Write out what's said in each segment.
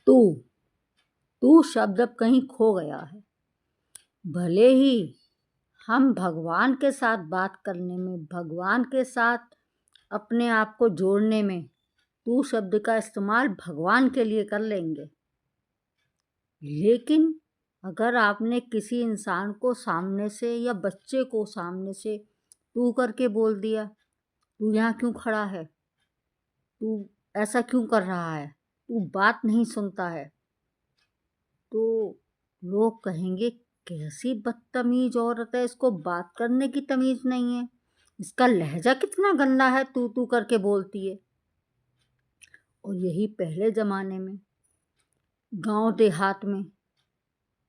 तू तू शब्द अब कहीं खो गया है। भले ही हम भगवान के साथ बात करने में, भगवान के साथ अपने आप को जोड़ने में तू शब्द का इस्तेमाल भगवान के लिए कर लेंगे, लेकिन अगर आपने किसी इंसान को सामने से या बच्चे को सामने से तू करके बोल दिया, तू यहाँ क्यों खड़ा है, तू ऐसा क्यों कर रहा है, तू बात नहीं सुनता है, तो लोग कहेंगे कैसी बदतमीज औरत है, इसको बात करने की तमीज नहीं है, इसका लहजा कितना गंदा है, तू करके बोलती है। और यही पहले ज़माने में गांव देहात में,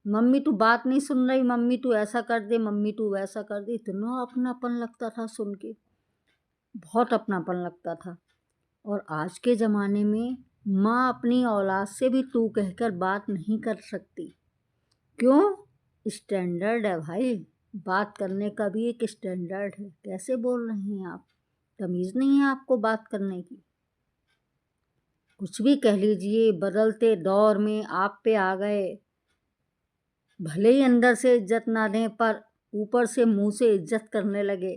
मम्मी तू बात नहीं सुन रही, मम्मी तू ऐसा कर दे, मम्मी तू वैसा कर दे, इतना अपनापन लगता था सुन के, बहुत अपनापन लगता था। और आज के ज़माने में माँ अपनी औलाद से भी तू कहकर बात नहीं कर सकती। क्यों? स्टैंडर्ड है भाई, बात करने का भी एक स्टैंडर्ड है। कैसे बोल रही हैं आप? तमीज़ नहीं है आपको बात करने की। कुछ भी कह लीजिए, बदलते दौर में आप पे आ गए, भले ही अंदर से इज्जत ना दें पर ऊपर से मुंह से इज्जत करने लगे,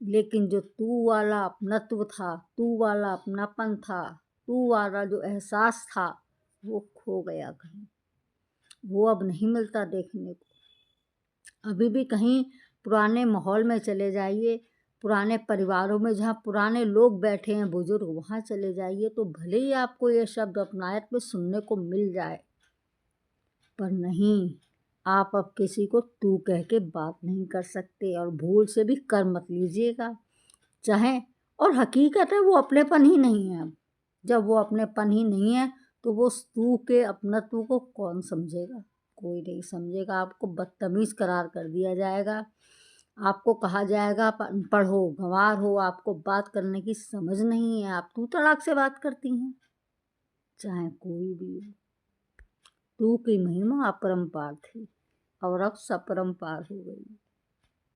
लेकिन जो तू वाला अपनत्व था, तू वाला अपनापन था, तू वाला जो एहसास था, वो खो गया कहीं, वो अब नहीं मिलता देखने को। अभी भी कहीं पुराने माहौल में चले जाइए, पुराने परिवारों में जहाँ पुराने लोग बैठे हैं बुजुर्ग, वहाँ चले जाइए तो भले ही आपको ये शब्द अपनायत में सुनने को मिल जाए, पर नहीं, आप अब किसी को तू कह के बात नहीं कर सकते, और भूल से भी कर मत लीजिएगा चाहे। और हकीकत है वो अपनेपन ही नहीं है। अब जब वो अपनेपन ही नहीं है तो वो तू के अपनत्व को कौन समझेगा? कोई नहीं समझेगा। आपको बदतमीज़ करार कर दिया जाएगा, आपको कहा जाएगा आप अनपढ़ हो, गंवार हो, आपको बात करने की समझ नहीं है, आप तू तड़ाक से बात करती हैं, चाहे कोई भी हो। तू की महिमा अपरंपार थी और अब सपरंपार हो गई।